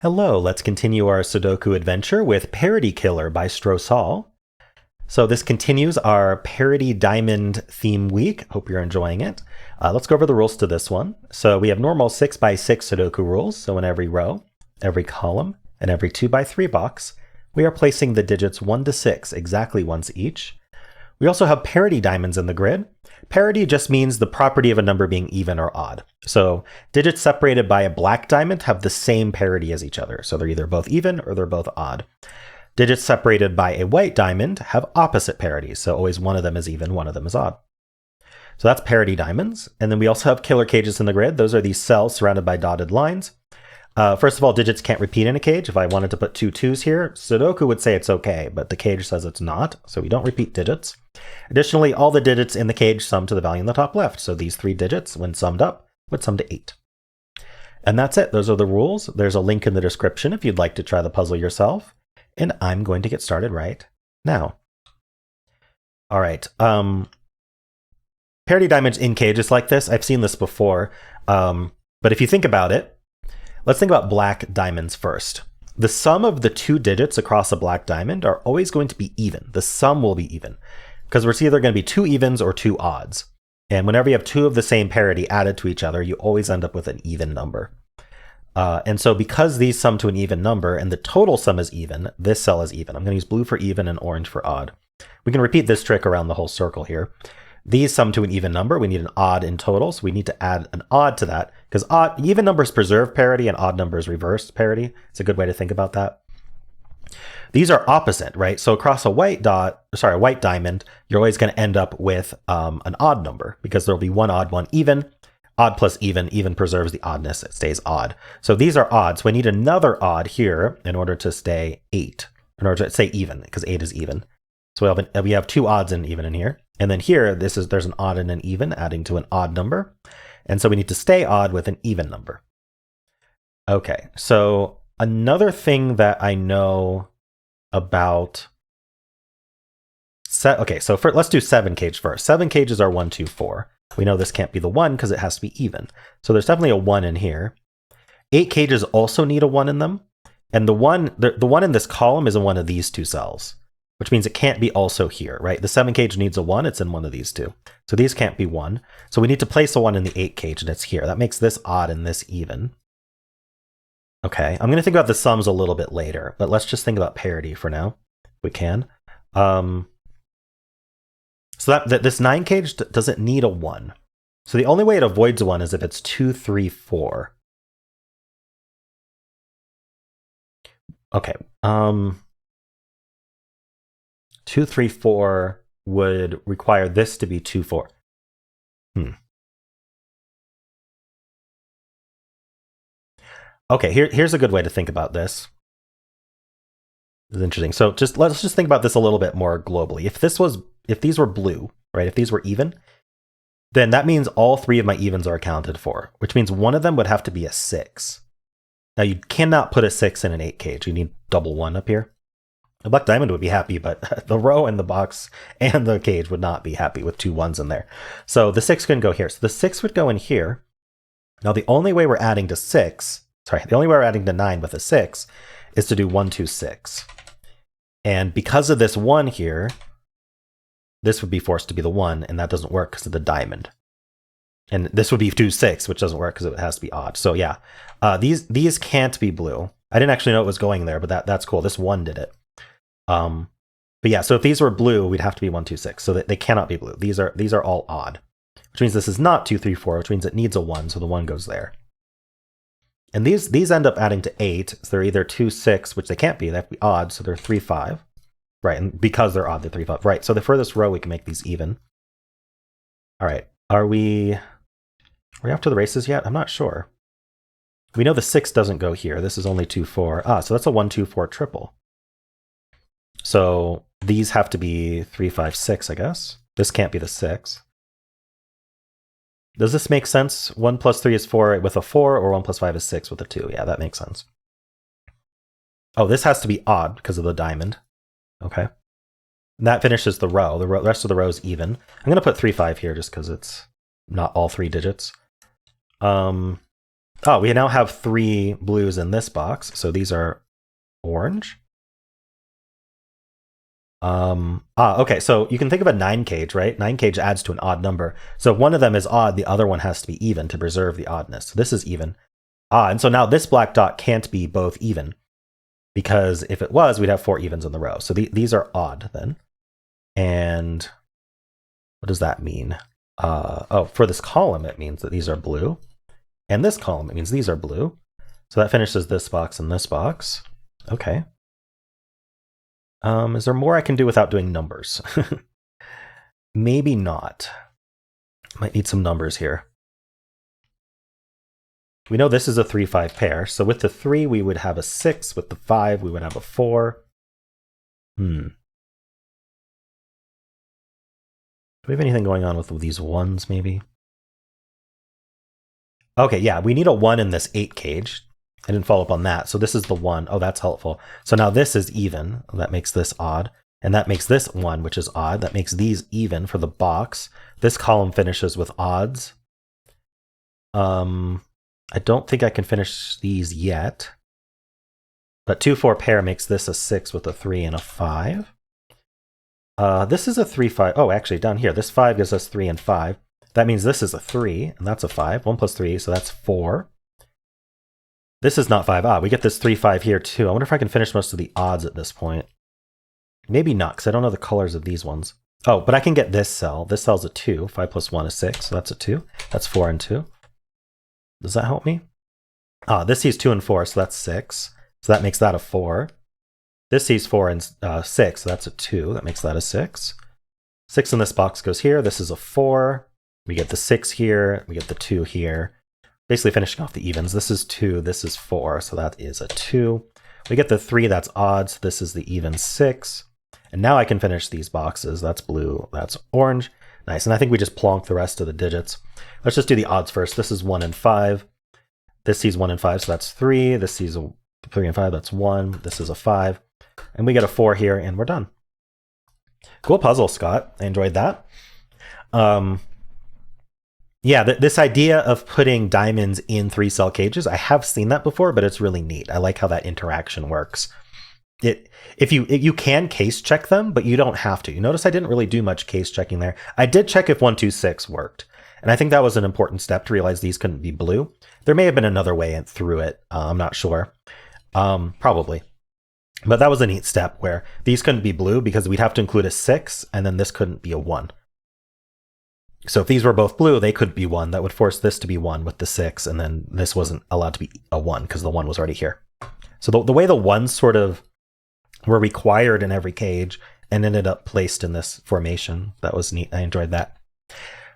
Hello, let's continue our Sudoku adventure with Parity Killer by Strosahl. So this continues our Parity Diamond theme week. Hope you're enjoying it. Let's go over the rules to this one. So we have normal 6x6 Sudoku rules. So in every row, every column, and every 2x3 box, we are placing the digits 1 to 6 exactly once each. We also have parity diamonds in the grid. Parity just means the property of a number being even or odd. So digits separated by a black diamond have the same parity as each other. So they're either both even or they're both odd. Digits separated by a white diamond have opposite parity. So always one of them is even, one of them is odd. So that's parity diamonds. And then we also have killer cages in the grid. Those are these cells surrounded by dotted lines. First of all, digits can't repeat in a cage. If I wanted to put 2 2s here, Sudoku would say it's okay, but the cage says it's not, so we don't repeat digits. Additionally, all the digits in the cage sum to the value in the top left, so these 3 digits, when summed up, would sum to 8. And that's it. Those are the rules. There's a link in the description if you'd like to try the puzzle yourself, and I'm going to get started right now. All right. Parity diamonds in cages like this, I've seen this before, but if you think about it, let's think about black diamonds first. The sum of the 2 digits across a black diamond are always going to be even. The sum will be even because it's either going to be 2 evens or 2 odds. And whenever you have 2 of the same parity added to each other, you always end up with an even number. And so because these sum to an even number and the total sum is even, this cell is even. I'm going to use blue for even and orange for odd. We can repeat this trick around the whole circle here. These sum to an even number. We need an odd in total, so we need to add an odd to that because even numbers preserve parity and odd numbers reverse parity. It's a good way to think about that. These are opposite, right? So across a white diamond, you're always going to end up with an odd number because there'll be one odd, one even. Odd plus even preserves the oddness. It stays odd. So these are odd. So we need another odd here in order to stay 8, in order to stay even because 8 is even. So we have 2 odds and even in here. And then here, there's an odd and an even adding to an odd number. And so we need to stay odd with an even number. Okay, so another thing that I know about... let's do 7 cage first. 7 cages are 1, 2, 4. We know this can't be the 1 because it has to be even. So there's definitely a 1 in here. 8 cages also need a 1 in them. And the one in this column is in one of these 2 cells, which means it can't be also here, right? The 7 cage needs a 1, it's in one of these 2. So these can't be 1. So we need to place a 1 in the 8 cage, and it's here. That makes this odd and this even. Okay, I'm going to think about the sums a little bit later, but let's just think about parity for now, if we can. So this 9 cage doesn't need a 1. So the only way it avoids a 1 is if it's 2, 3, 4. Okay, 2, 3, 4 would require this to be 2, 4. Okay, here's a good way to think about this. This is interesting. So let's just think about this a little bit more globally. If these were blue, right? If these were even, then that means all 3 of my evens are accounted for, which means one of them would have to be a 6. Now you cannot put a 6 in an 8 cage. You need double 1 up here. A black diamond would be happy, but the row and the box and the cage would not be happy with 2 1s in there. So the 6 couldn't go here. So the 6 would go in here. Now the only way we're adding to 9 with a 6 is to do 1, 2, 6. And because of this 1 here, this would be forced to be the 1, and that doesn't work because of the diamond. And this would be 2, 6, which doesn't work because it has to be odd. So yeah, these can't be blue. I didn't actually know it was going there, but that's cool. This 1 did it. But yeah, so if these were blue, we'd have to be 1, 2, 6. So they cannot be blue. These are all odd, which means this is not 2, 3, 4, which means it needs a 1, so the 1 goes there. And these end up adding to 8. So they're either 2, 6, which they can't be. They have to be odd, so they're 3, 5. Right, and because they're odd, they're 3, 5. Right, so the furthest row, we can make these even. All right, are we off to the races yet? I'm not sure. We know the 6 doesn't go here. This is only 2, 4. So that's a 1, 2, 4 triple. So these have to be 3, 5, 6, I guess. This can't be the 6. Does this make sense? 1 plus 3 is 4 with a 4, or 1 plus 5 is 6 with a 2. Yeah, that makes sense. Oh, this has to be odd because of the diamond. Okay. And that finishes the row. The rest of the row is even. I'm going to put 3, 5 here just because it's not all 3 digits. Oh, we now have 3 blues in this box, so these are orange. Okay, so you can think of a 9 cage, right? 9 cage adds to an odd number. So if one of them is odd, the other one has to be even to preserve the oddness. So this is even. And so now this black dot can't be both even, because if it was, we'd have 4 evens in the row. So these are odd then. And what does that mean? For this column, it means that these are blue. And this column, it means these are blue. So that finishes this box and this box. Okay. Is there more I can do without doing numbers? Maybe not. Might need some numbers here. We know this is a 3-5 pair. So with the 3, we would have a 6. With the 5, we would have a 4. Do we have anything going on with these 1s, maybe? Okay, yeah, we need a 1 in this 8 cage. I didn't follow up on that. So this is the 1. Oh, that's helpful. So now this is even. That makes this odd. And that makes this 1, which is odd. That makes these even for the box. This column finishes with odds. I don't think I can finish these yet. But 2-4 pair makes this a 6 with a 3 and a 5. This is a 3-5. Oh, actually, down here, this 5 gives us 3 and 5. That means this is a 3, and that's a 5. 1 plus 3, so that's 4. This is not 5. We get this 3-5 here, too. I wonder if I can finish most of the odds at this point. Maybe not, because I don't know the colors of these ones. Oh, but I can get this cell. This cell's a 2. 5 plus 1 is 6, so that's a 2. That's 4 and 2. Does that help me? This sees 2 and 4, so that's 6. So that makes that a 4. This sees 4 and 6, so that's a 2. That makes that a 6. 6 in this box goes here. This is a 4. We get the 6 here. We get the 2 here. Basically finishing off the evens. This is 2. This is 4, so that is a 2. We get the 3. That's odds. This is the even 6. And now I can finish these boxes. That's blue. That's orange. Nice. And I think we just plonk the rest of the digits. Let's just do the odds first. This is 1 and 5. This sees 1 and 5, so that's 3. This sees 3 and 5, that's 1. This is a 5. And we get a 4 here, and we're done. Cool puzzle, Scott. I enjoyed that. Yeah, this idea of putting diamonds in 3-cell cages, I have seen that before, but it's really neat. I like how that interaction works. If you can case check them, but you don't have to. You notice I didn't really do much case checking there. I did check if 1, 2, 6 worked. And I think that was an important step to realize these couldn't be blue. There may have been another way through it. I'm not sure. Probably. But that was a neat step where these couldn't be blue because we'd have to include a 6, and then this couldn't be a 1. So if these were both blue, they could be 1. That would force this to be 1 with the 6, and then this wasn't allowed to be a 1 because the 1 was already here. So the way the 1s sort of were required in every cage and ended up placed in this formation, that was neat. I enjoyed that.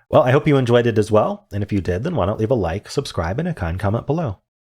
Well, I hope you enjoyed it as well. And if you did, then why not leave a like, subscribe, and a kind comment below.